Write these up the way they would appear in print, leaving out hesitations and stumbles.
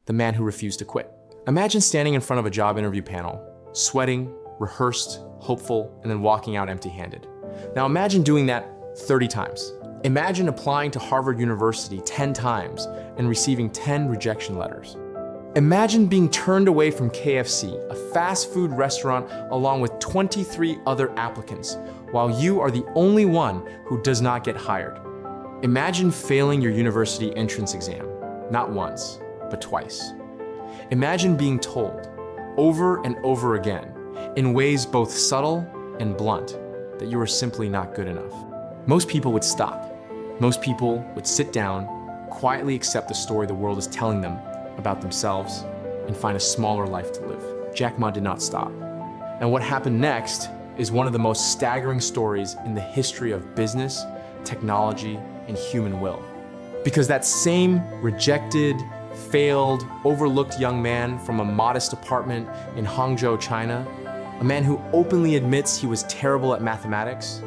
the man who refused to quit. Imagine standing in front of a job interview panel, sweating, rehearsed, hopeful, and then walking out empty-handed. Now imagine doing that 30 times. Imagine applying to Harvard University 10 times and receiving 10 rejection letters. Imagine being turned away from KFC, a fast food restaurant, along with 23 other applicants, while you are the only one who does not get hired. Imagine failing your university entrance exam, not once, but twice. Imagine being told, over and over again, in ways both subtle and blunt, that you are simply not good enough. Most people would stop. Most people would sit down, quietly accept the story the world is telling them about themselves, and find a smaller life to live. Jack Ma did not stop. And what happened next is one of the most staggering stories in the history of business, technology, and human will. Because that same rejected, failed, overlooked young man from a modest apartment in Hangzhou, China, a man who openly admits he was terrible at mathematics,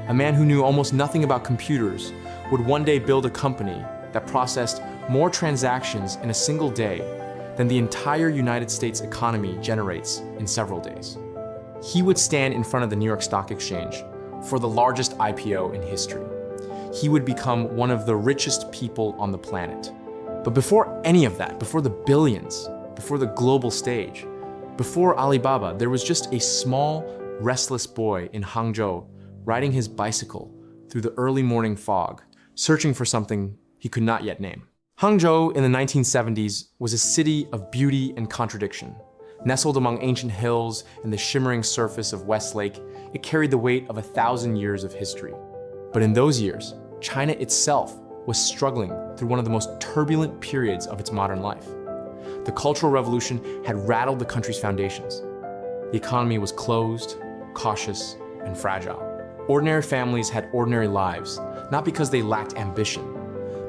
a man who knew almost nothing about computers, would one day build a company that processed more transactions in a single day than the entire United States economy generates in several days. He would stand in front of the New York Stock Exchange for the largest IPO in history. He would become one of the richest people on the planet. But before any of that, before the billions, before the global stage, before Alibaba, there was just a small, restless boy in Hangzhou riding his bicycle through the early morning fog, searching for something he could not yet name. Hangzhou in the 1970s was a city of beauty and contradiction. Nestled among ancient hills and the shimmering surface of West Lake, it carried the weight of 1,000 years of history. But in those years, China itself was struggling through one of the most turbulent periods of its modern life. The Cultural Revolution had rattled the country's foundations. The economy was closed, cautious, and fragile. Ordinary families had ordinary lives, not because they lacked ambition,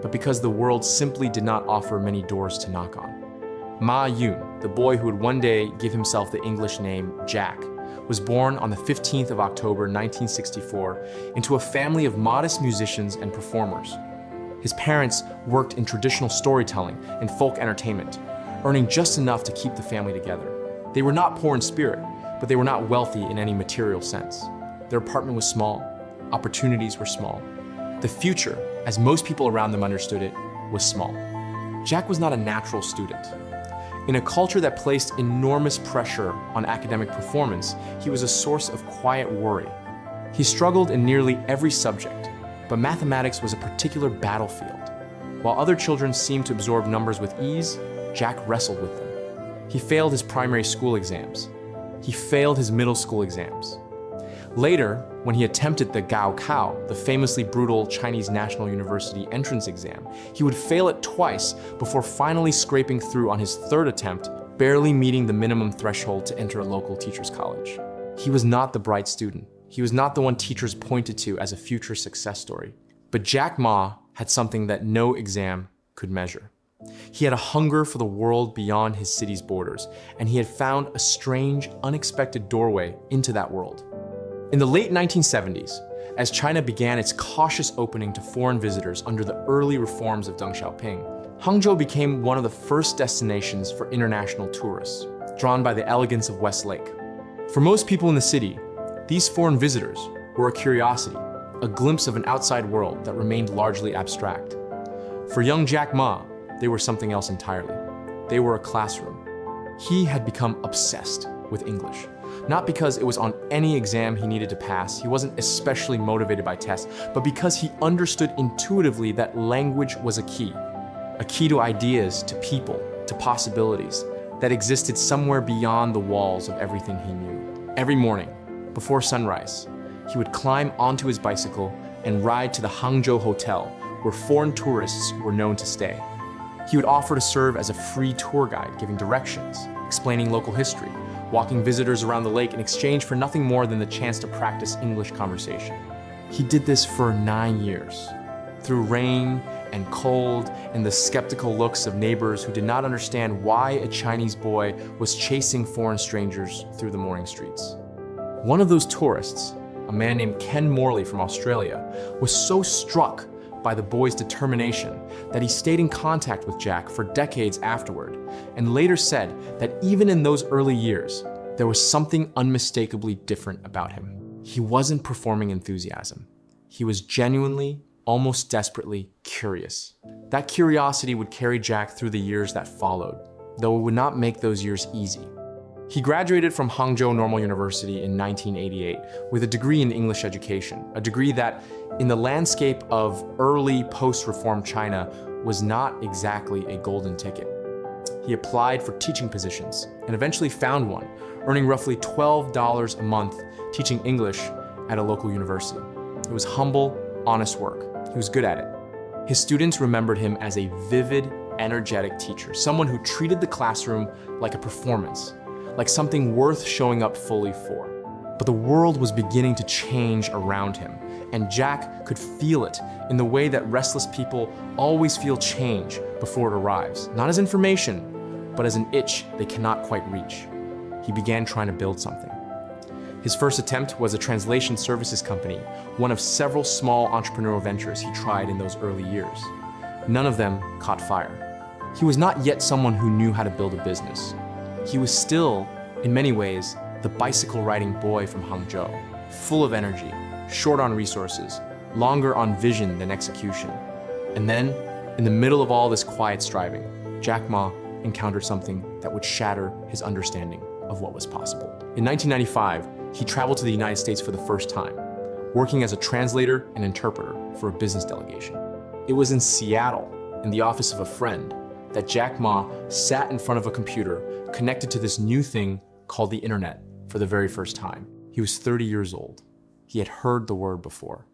but because the world simply did not offer many doors to knock on. Ma Yun, the boy who would one day give himself the English name Jack, was born on the 15th of October 1964 into a family of modest musicians and performers. His parents worked in traditional storytelling and folk entertainment, earning just enough to keep the family together. They were not poor in spirit, but they were not wealthy in any material sense. Their apartment was small, opportunities were small. The future, as most people around them understood it, was small. Jack was not a natural student. In a culture that placed enormous pressure on academic performance, he was a source of quiet worry. He struggled in nearly every subject, but mathematics was a particular battlefield. While other children seemed to absorb numbers with ease, Jack wrestled with them. He failed his primary school exams. He failed his middle school exams. Later, when he attempted the Gaokao, the famously brutal Chinese National University entrance exam, he would fail it twice before finally scraping through on his third attempt, barely meeting the minimum threshold to enter a local teacher's college. He was not the bright student. He was not the one teachers pointed to as a future success story. But Jack Ma had something that no exam could measure. He had a hunger for the world beyond his city's borders, and he had found a strange, unexpected doorway into that world. In the late 1970s, as China began its cautious opening to foreign visitors under the early reforms of Deng Xiaoping, Hangzhou became one of the first destinations for international tourists, drawn by the elegance of West Lake. For most people in the city, these foreign visitors were a curiosity, a glimpse of an outside world that remained largely abstract. For young Jack Ma, they were something else entirely. They were a classroom. He had become obsessed with English. Not because it was on any exam he needed to pass, he wasn't especially motivated by tests, but because he understood intuitively that language was a key to ideas, to people, to possibilities that existed somewhere beyond the walls of everything he knew. Every morning, before sunrise, he would climb onto his bicycle and ride to the Hangzhou Hotel, where foreign tourists were known to stay. He would offer to serve as a free tour guide, giving directions, explaining local history, walking visitors around the lake in exchange for nothing more than the chance to practice English conversation. He did this for 9 years, through rain and cold and the skeptical looks of neighbors who did not understand why a Chinese boy was chasing foreign strangers through the morning streets. One of those tourists, a man named Ken Morley from Australia, was so struck by the boy's determination that he stayed in contact with Jack for decades afterward, and later said that even in those early years, there was something unmistakably different about him. He wasn't performing enthusiasm. He was genuinely, almost desperately curious. That curiosity would carry Jack through the years that followed, though it would not make those years easy. He graduated from Hangzhou Normal University in 1988 with a degree in English education, a degree that, in the landscape of early post-reform China, was not exactly a golden ticket. He applied for teaching positions and eventually found one, earning roughly $12 a month teaching English at a local university. It was humble, honest work. He was good at it. His students remembered him as a vivid, energetic teacher, someone who treated the classroom like a performance, like something worth showing up fully for. But the world was beginning to change around him, and Jack could feel it in the way that restless people always feel change before it arrives, not as information, but as an itch they cannot quite reach. He began trying to build something. His first attempt was a translation services company, one of several small entrepreneurial ventures he tried in those early years. None of them caught fire. He was not yet someone who knew how to build a business. He was still, in many ways, the bicycle-riding boy from Hangzhou, full of energy, short on resources, longer on vision than execution. And then, in the middle of all this quiet striving, Jack Ma encountered something that would shatter his understanding of what was possible. In 1995, he traveled to the United States for the first time, working as a translator and interpreter for a business delegation. It was in Seattle, in the office of a friend, that Jack Ma sat in front of a computer connected to this new thing called the internet for the very first time. He was 30 years old. He had heard the word before.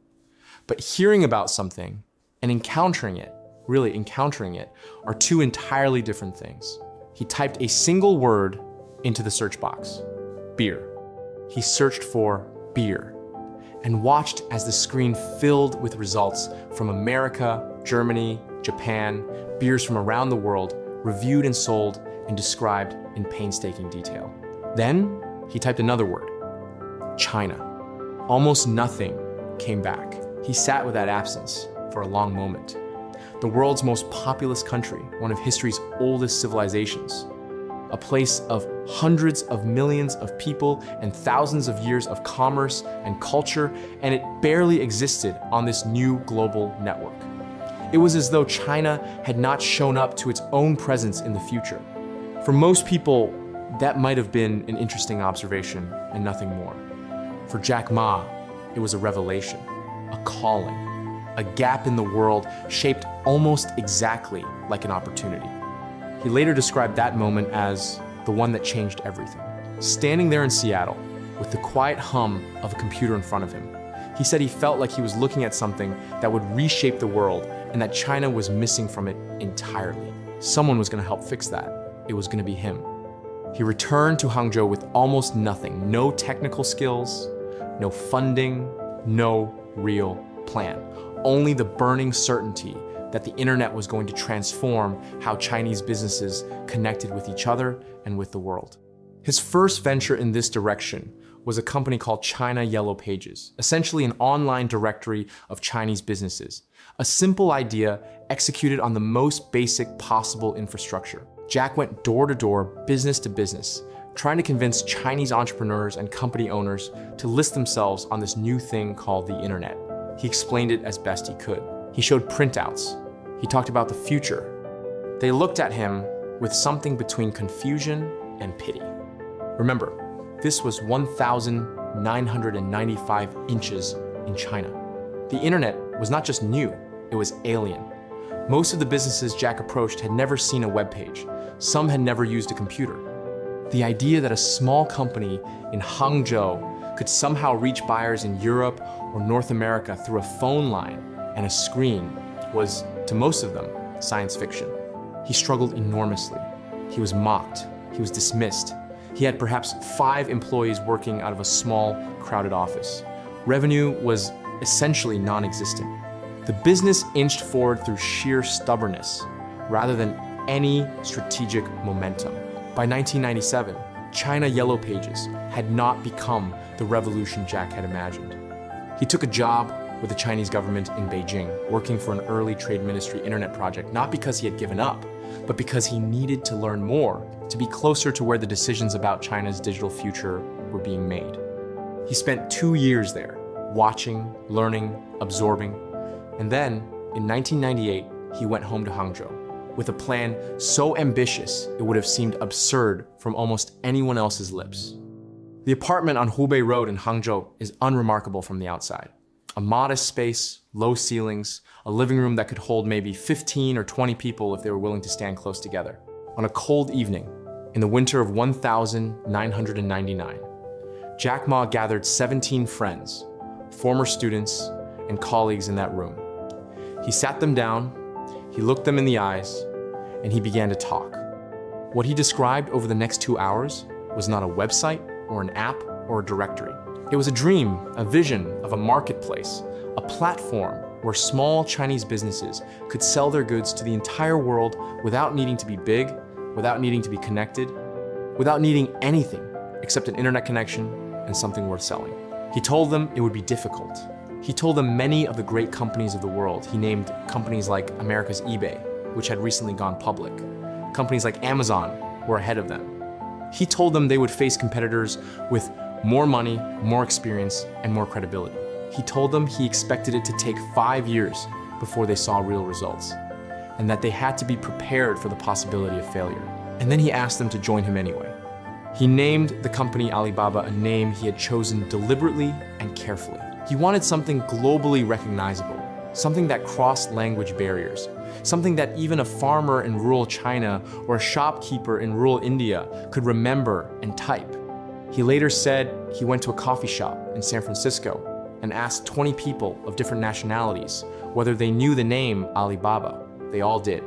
But hearing about something and encountering it, really encountering it, are two entirely different things. He typed a single word into the search box: beer. He searched for beer and watched as the screen filled with results from America, Germany, Japan, beers from around the world, reviewed and sold and described in painstaking detail. Then he typed another word: China. Almost nothing came back. He sat with that absence for a long moment. The world's most populous country, one of history's oldest civilizations, a place of hundreds of millions of people and thousands of years of commerce and culture, and it barely existed on this new global network. It was as though China had not shown up to its own presence in the future. For most people, that might have been an interesting observation and nothing more. For Jack Ma, it was a revelation, a calling, a gap in the world shaped almost exactly like an opportunity. He later described that moment as the one that changed everything. Standing there in Seattle, with the quiet hum of a computer in front of him, he said he felt like he was looking at something that would reshape the world and that China was missing from it entirely. Someone was going to help fix that. It was going to be him. He returned to Hangzhou with almost nothing, no technical skills, no funding, no real plan. Only the burning certainty that the internet was going to transform how Chinese businesses connected with each other and with the world. His first venture in this direction was a company called China Yellow Pages, essentially an online directory of Chinese businesses. A simple idea executed on the most basic possible infrastructure. Jack went door to door, business to business, trying to convince Chinese entrepreneurs and company owners to list themselves on this new thing called the internet. He explained it as best he could. He showed printouts. He talked about the future. They looked at him with something between confusion and pity. Remember, this was 1,995 inches in China. The internet was not just new, it was alien. Most of the businesses Jack approached had never seen a web page. Some had never used a computer. The idea that a small company in Hangzhou could somehow reach buyers in Europe or North America through a phone line and a screen was, to most of them, science fiction. He struggled enormously. He was mocked. He was dismissed. He had perhaps 5 employees working out of a small, crowded office. Revenue was essentially non-existent. The business inched forward through sheer stubbornness rather than any strategic momentum. By 1997, China Yellow Pages had not become the revolution Jack had imagined. He took a job with the Chinese government in Beijing, working for an early trade ministry internet project, not because he had given up, but because he needed to learn more to be closer to where the decisions about China's digital future were being made. He spent 2 years there, watching, learning, absorbing, and then, in 1998, he went home to Hangzhou with a plan so ambitious it would have seemed absurd from almost anyone else's lips. The apartment on Hubei Road in Hangzhou is unremarkable from the outside. A modest space, low ceilings, a living room that could hold maybe 15 or 20 people if they were willing to stand close together. On a cold evening, in the winter of 1999, Jack Ma gathered 17 friends, former students, and colleagues in that room. He sat them down, he looked them in the eyes, and he began to talk. What he described over the next 2 hours was not a website or an app or a directory. It was a dream, a vision of a marketplace, a platform where small Chinese businesses could sell their goods to the entire world without needing to be big, without needing to be connected, without needing anything except an internet connection and something worth selling. He told them it would be difficult. He told them many of the great companies of the world. He named companies like America's eBay, which had recently gone public. Companies like Amazon were ahead of them. He told them they would face competitors with more money, more experience, and more credibility. He told them he expected it to take 5 years before they saw real results, and that they had to be prepared for the possibility of failure. And then he asked them to join him anyway. He named the company Alibaba a name he had chosen deliberately and carefully. He wanted something globally recognizable, something that crossed language barriers, something that even a farmer in rural China or a shopkeeper in rural India could remember and type. He later said he went to a coffee shop in San Francisco and asked 20 people of different nationalities whether they knew the name Alibaba. They all did.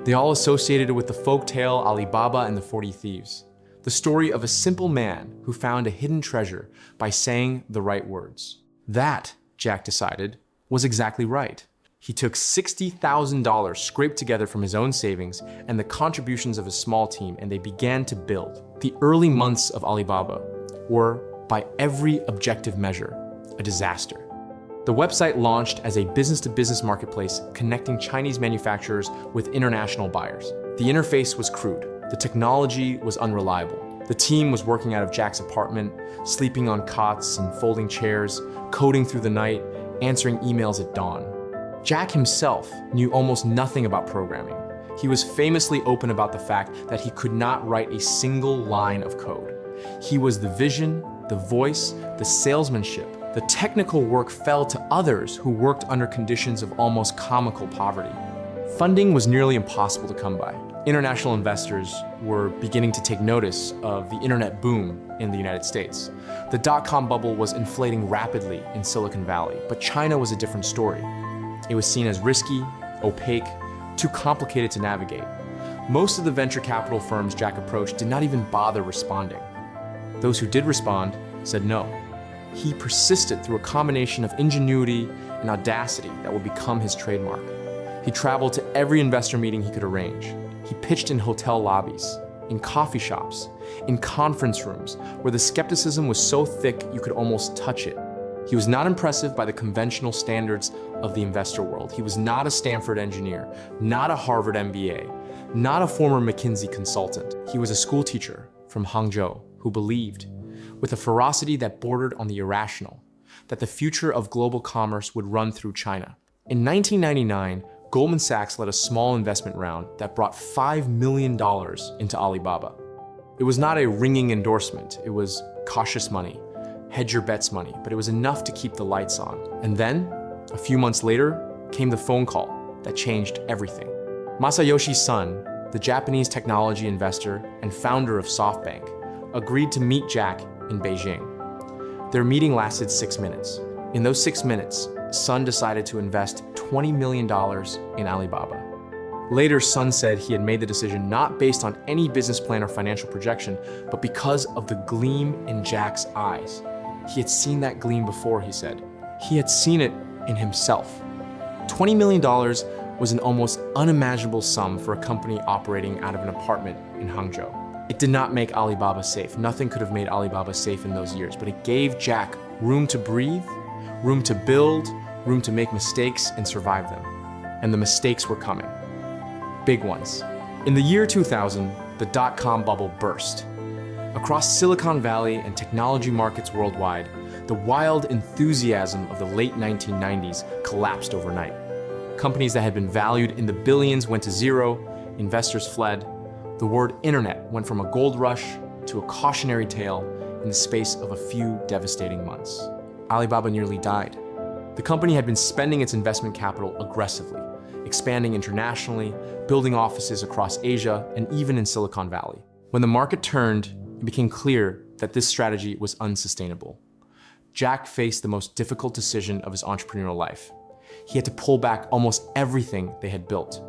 They all associated it with the folktale Alibaba and the 40 Thieves, the story of a simple man who found a hidden treasure by saying the right words. That, Jack decided, was exactly right. He took $60,000 scraped together from his own savings and the contributions of a small team, and they began to build. The early months of Alibaba were, by every objective measure, a disaster. The website launched as a business-to-business marketplace connecting Chinese manufacturers with international buyers. The interface was crude. The technology was unreliable. The team was working out of Jack's apartment, sleeping on cots and folding chairs, coding through the night, answering emails at dawn. Jack himself knew almost nothing about programming. He was famously open about the fact that he could not write a single line of code. He was the vision, the voice, the salesmanship. The technical work fell to others who worked under conditions of almost comical poverty. Funding was nearly impossible to come by. International investors were beginning to take notice of the internet boom in the United States. The dot-com bubble was inflating rapidly in Silicon Valley, but China was a different story. It was seen as risky, opaque, too complicated to navigate. Most of the venture capital firms Jack approached did not even bother responding. Those who did respond said no. He persisted through a combination of ingenuity and audacity that would become his trademark. He traveled to every investor meeting he could arrange. He pitched in hotel lobbies, in coffee shops, in conference rooms, where the skepticism was so thick you could almost touch it. He was not impressive by the conventional standards of the investor world. He was not a Stanford engineer, not a Harvard MBA, not a former McKinsey consultant. He was a school teacher from Hangzhou who believed, with a ferocity that bordered on the irrational, that the future of global commerce would run through China. In 1999, Goldman Sachs led a small investment round that brought $5 million into Alibaba. It was not a ringing endorsement. It was cautious money, hedge your bets money, but it was enough to keep the lights on. And then, a few months later, came the phone call that changed everything. Masayoshi Son, the Japanese technology investor and founder of SoftBank, agreed to meet Jack in Beijing. Their meeting lasted 6 minutes. In those 6 minutes, Son decided to invest $20 million in Alibaba. Later, Son said he had made the decision not based on any business plan or financial projection, but because of the gleam in Jack's eyes. He had seen that gleam before, he said. He had seen it in himself. $20 million was an almost unimaginable sum for a company operating out of an apartment in Hangzhou. It did not make Alibaba safe. Nothing could have made Alibaba safe in those years, but it gave Jack room to breathe, room to build, room to make mistakes and survive them. And the mistakes were coming. Big ones. In the year 2000, the dot-com bubble burst. Across Silicon Valley and technology markets worldwide, the wild enthusiasm of the late 1990s collapsed overnight. Companies that had been valued in the billions went to zero, investors fled. The word internet went from a gold rush to a cautionary tale in the space of a few devastating months. Alibaba nearly died. The company had been spending its investment capital aggressively, expanding internationally, building offices across Asia, and even in Silicon Valley. When the market turned, it became clear that this strategy was unsustainable. Jack faced the most difficult decision of his entrepreneurial life. He had to pull back almost everything they had built.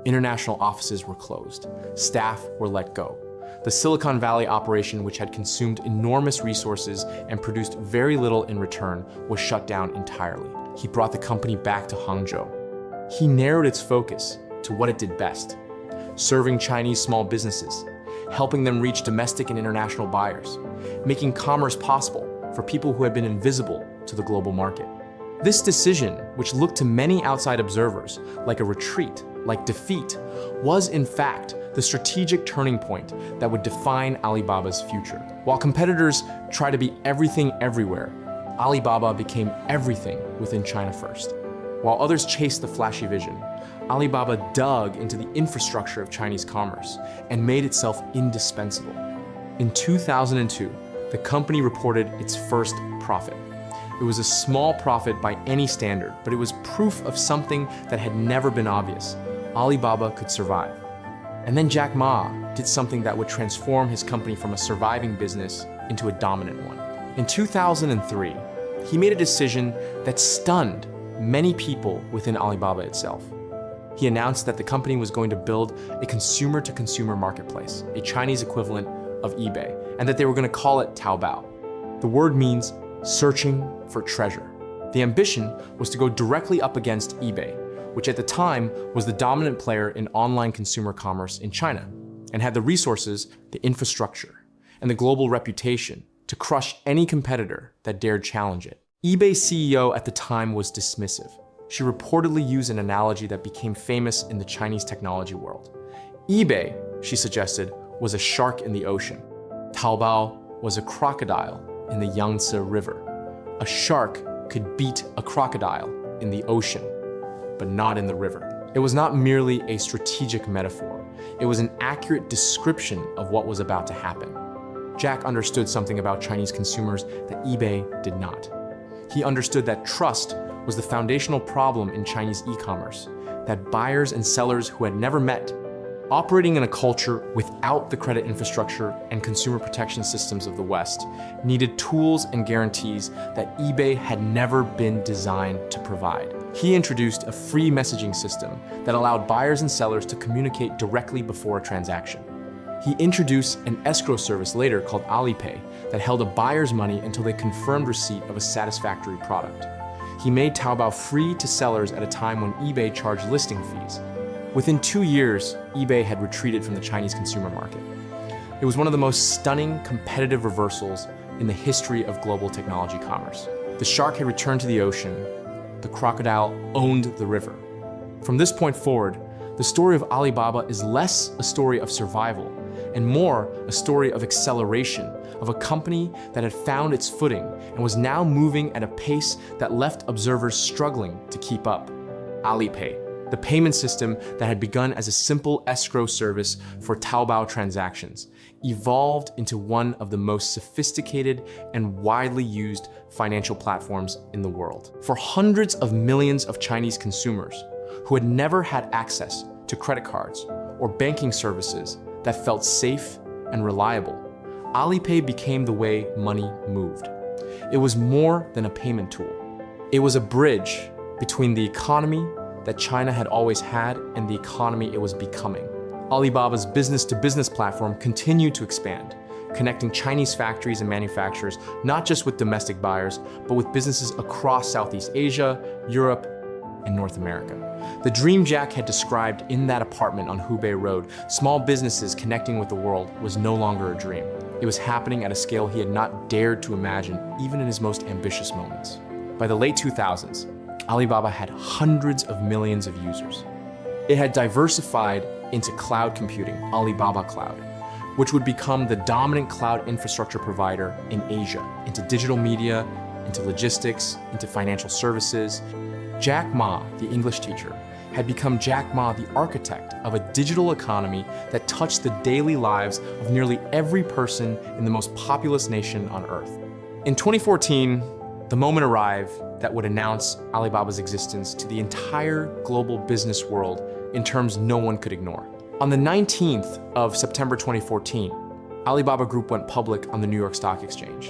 International offices were closed. Staff were let go. The Silicon Valley operation, which had consumed enormous resources and produced very little in return, was shut down entirely. He brought the company back to Hangzhou. He narrowed its focus to what it did best: serving Chinese small businesses, helping them reach domestic and international buyers, making commerce possible for people who had been invisible to the global market. This decision, which looked to many outside observers like a retreat, like defeat, was in fact the strategic turning point that would define Alibaba's future. While competitors try to be everything everywhere, Alibaba became everything within China first. While others chased the flashy vision, Alibaba dug into the infrastructure of Chinese commerce and made itself indispensable. In 2002, the company reported its first profit. It was a small profit by any standard, but it was proof of something that had never been obvious: Alibaba could survive. And then Jack Ma did something that would transform his company from a surviving business into a dominant one. In 2003, he made a decision that stunned many people within Alibaba itself. He announced that the company was going to build a consumer-to-consumer marketplace, a Chinese equivalent of eBay, and that they were going to call it Taobao. The word means searching for treasure. The ambition was to go directly up against eBay, which at the time was the dominant player in online consumer commerce in China, and had the resources, the infrastructure, and the global reputation to crush any competitor that dared challenge it. eBay's CEO at the time was dismissive. She reportedly used an analogy that became famous in the Chinese technology world. eBay, she suggested, was a shark in the ocean. Taobao was a crocodile in the Yangtze River. A shark could beat a crocodile in the ocean, but not in the river. It was not merely a strategic metaphor. It was an accurate description of what was about to happen. Jack understood something about Chinese consumers that eBay did not. He understood that trust was the foundational problem in Chinese e-commerce, that buyers and sellers who had never met, operating in a culture without the credit infrastructure and consumer protection systems of the West, needed tools and guarantees that eBay had never been designed to provide. He introduced a free messaging system that allowed buyers and sellers to communicate directly before a transaction. He introduced an escrow service later called Alipay that held a buyer's money until they confirmed receipt of a satisfactory product. He made Taobao free to sellers at a time when eBay charged listing fees. Within 2 years, eBay had retreated from the Chinese consumer market. It was one of the most stunning competitive reversals in the history of global technology commerce. The shark had returned to the ocean. The crocodile owned the river. From this point forward, the story of Alibaba is less a story of survival and more a story of acceleration, of a company that had found its footing and was now moving at a pace that left observers struggling to keep up. Alipay, the payment system that had begun as a simple escrow service for Taobao transactions, evolved into one of the most sophisticated and widely used financial platforms in the world. For hundreds of millions of Chinese consumers who had never had access to credit cards or banking services that felt safe and reliable, Alipay became the way money moved. It was more than a payment tool. It was a bridge between the economy that China had always had and the economy it was becoming. Alibaba's business-to-business platform continued to expand, connecting Chinese factories and manufacturers not just with domestic buyers, but with businesses across Southeast Asia, Europe, and North America. The dream Jack had described in that apartment on Hubei Road, small businesses connecting with the world, was no longer a dream. It was happening at a scale he had not dared to imagine even in his most ambitious moments. By the late 2000s, Alibaba had hundreds of millions of users. It had diversified into cloud computing, Alibaba Cloud, which would become the dominant cloud infrastructure provider in Asia, into digital media, into logistics, into financial services. Jack Ma, the English teacher, had become Jack Ma, the architect of a digital economy that touched the daily lives of nearly every person in the most populous nation on earth. In 2014, the moment arrived that would announce Alibaba's existence to the entire global business world in terms no one could ignore. On the 19th of September 2014, Alibaba Group went public on the New York Stock Exchange.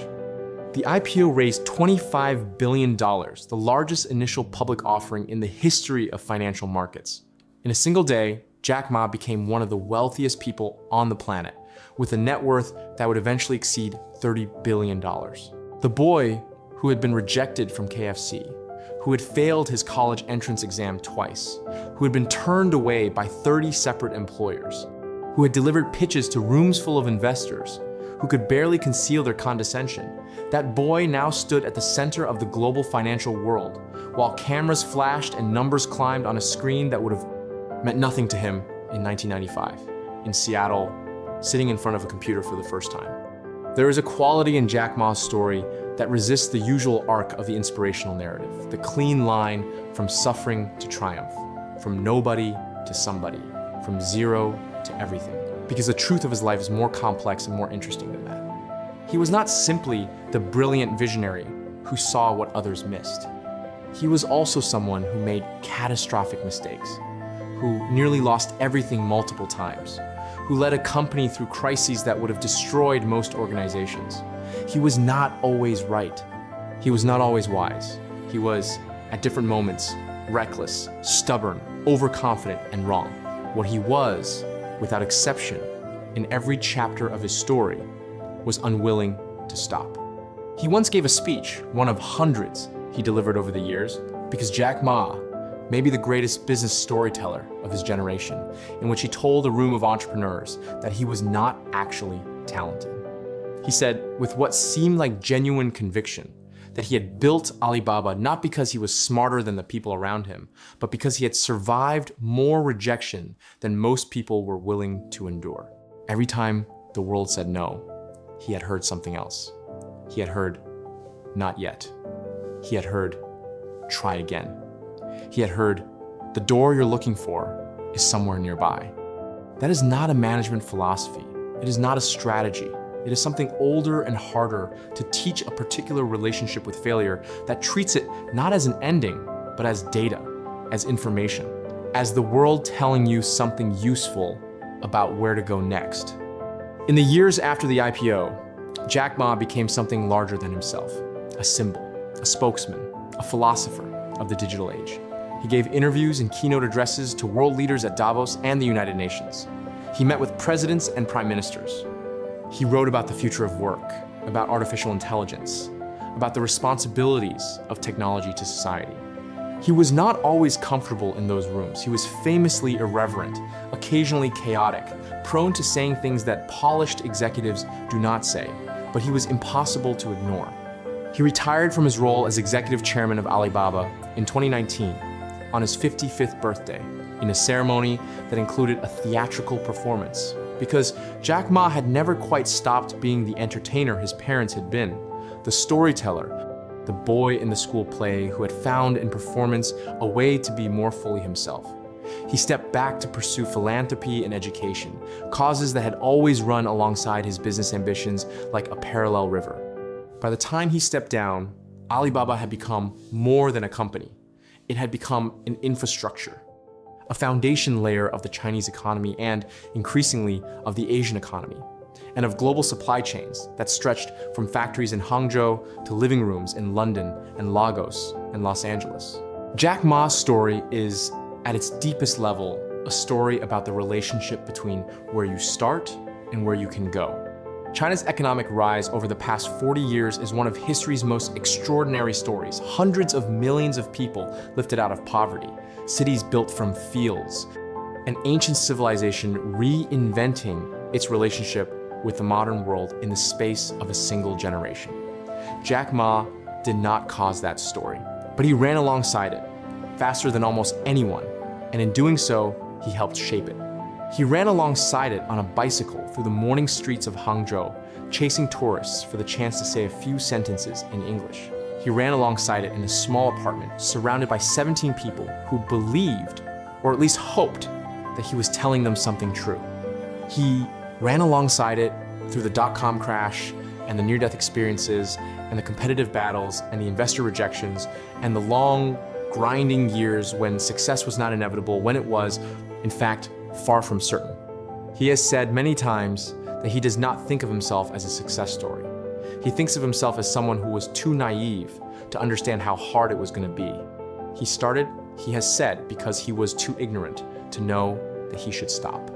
The IPO raised $25 billion, the largest initial public offering in the history of financial markets. In a single day, Jack Ma became one of the wealthiest people on the planet, with a net worth that would eventually exceed $30 billion. The boy who had been rejected from KFC, who had failed his college entrance exam twice, who had been turned away by 30 separate employers, who had delivered pitches to rooms full of investors, who could barely conceal their condescension, that boy now stood at the center of the global financial world, while cameras flashed and numbers climbed on a screen that would have meant nothing to him in 1995, in Seattle, sitting in front of a computer for the first time. There is a quality in Jack Ma's story that resists the usual arc of the inspirational narrative, the clean line from suffering to triumph, from nobody to somebody, from zero to everything. Because the truth of his life is more complex and more interesting than that. He was not simply the brilliant visionary who saw what others missed. He was also someone who made catastrophic mistakes, who nearly lost everything multiple times, who led a company through crises that would have destroyed most organizations. He was not always right. He was not always wise. He was, at different moments, reckless, stubborn, overconfident, and wrong. What he was, without exception, in every chapter of his story, was unwilling to stop. He once gave a speech, one of hundreds he delivered over the years, because Jack Ma may be the greatest business storyteller of his generation, in which he told a room of entrepreneurs that he was not actually talented. He said, with what seemed like genuine conviction, that he had built Alibaba not because he was smarter than the people around him, but because he had survived more rejection than most people were willing to endure. Every time the world said no, he had heard something else. He had heard, not yet. He had heard, try again. He had heard, the door you're looking for is somewhere nearby. That is not a management philosophy. It is not a strategy. It is something older and harder to teach a particular relationship with failure that treats it not as an ending, but as data, as information, as the world telling you something useful about where to go next. In the years after the IPO, Jack Ma became something larger than himself, a symbol, a spokesman, a philosopher of the digital age. He gave interviews and keynote addresses to world leaders at Davos and the United Nations. He met with presidents and prime ministers. He wrote about the future of work, about artificial intelligence, about the responsibilities of technology to society. He was not always comfortable in those rooms. He was famously irreverent, occasionally chaotic, prone to saying things that polished executives do not say, but he was impossible to ignore. He retired from his role as executive chairman of Alibaba in 2019 on his 55th birthday in a ceremony that included a theatrical performance, because Jack Ma had never quite stopped being the entertainer his parents had been, the storyteller, the boy in the school play who had found in performance a way to be more fully himself. He stepped back to pursue philanthropy and education, causes that had always run alongside his business ambitions like a parallel river. By the time he stepped down, Alibaba had become more than a company. It had become an infrastructure, a foundation layer of the Chinese economy and, increasingly, of the Asian economy, and of global supply chains that stretched from factories in Hangzhou to living rooms in London and Lagos and Los Angeles. Jack Ma's story is, at its deepest level, a story about the relationship between where you start and where you can go. China's economic rise over the past 40 years is one of history's most extraordinary stories. Hundreds of millions of people lifted out of poverty, cities built from fields, an ancient civilization reinventing its relationship with the modern world in the space of a single generation. Jack Ma did not cause that story. But he ran alongside it, faster than almost anyone, and in doing so, he helped shape it. He ran alongside it on a bicycle through the morning streets of Hangzhou, chasing tourists for the chance to say a few sentences in English. He ran alongside it in a small apartment, surrounded by 17 people who believed, or at least hoped, that he was telling them something true. He ran alongside it through the dot-com crash and the near-death experiences and the competitive battles and the investor rejections and the long, grinding years when success was not inevitable, when it was, in fact, far from certain. He has said many times that he does not think of himself as a success story. He thinks of himself as someone who was too naive to understand how hard it was going to be. He started, he has said, because he was too ignorant to know that he should stop.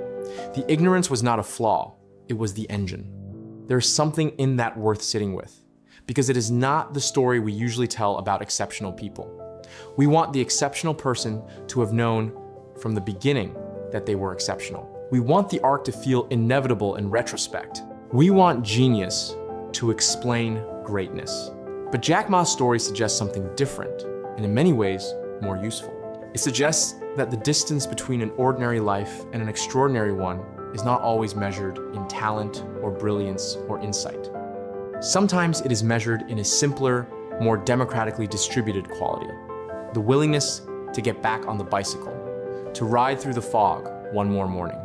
The ignorance was not a flaw, it was the engine. There's something in that worth sitting with, because it is not the story we usually tell about exceptional people. We want the exceptional person to have known from the beginning that they were exceptional. We want the arc to feel inevitable in retrospect. We want genius to explain greatness. But Jack Ma's story suggests something different, and in many ways, more useful. It suggests that the distance between an ordinary life and an extraordinary one is not always measured in talent or brilliance or insight. Sometimes it is measured in a simpler, more democratically distributed quality: the willingness to get back on the bicycle, to ride through the fog one more morning,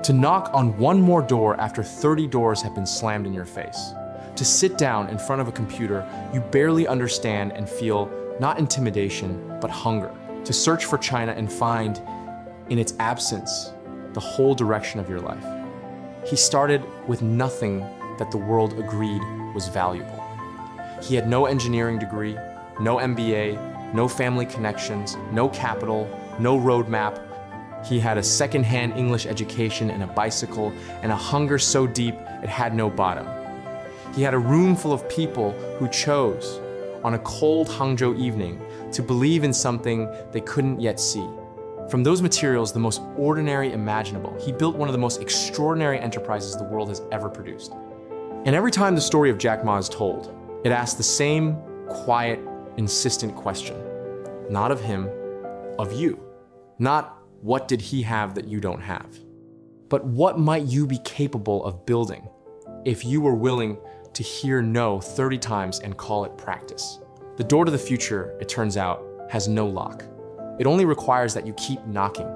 to knock on one more door after 30 doors have been slammed in your face, to sit down in front of a computer you barely understand and feel not intimidation, but hunger, to search for China and find, in its absence, the whole direction of your life. He started with nothing that the world agreed was valuable. He had no engineering degree, no MBA, no family connections, no capital, no roadmap. He had a second-hand English education and a bicycle and a hunger so deep it had no bottom. He had a room full of people who chose, on a cold Hangzhou evening, to believe in something they couldn't yet see. From those materials, the most ordinary imaginable, he built one of the most extraordinary enterprises the world has ever produced. And every time the story of Jack Ma is told, it asks the same quiet, insistent question. Not of him, of you. Not what did he have that you don't have, but what might you be capable of building if you were willing to hear no 30 times and call it practice. The door to the future, it turns out, has no lock. It only requires that you keep knocking,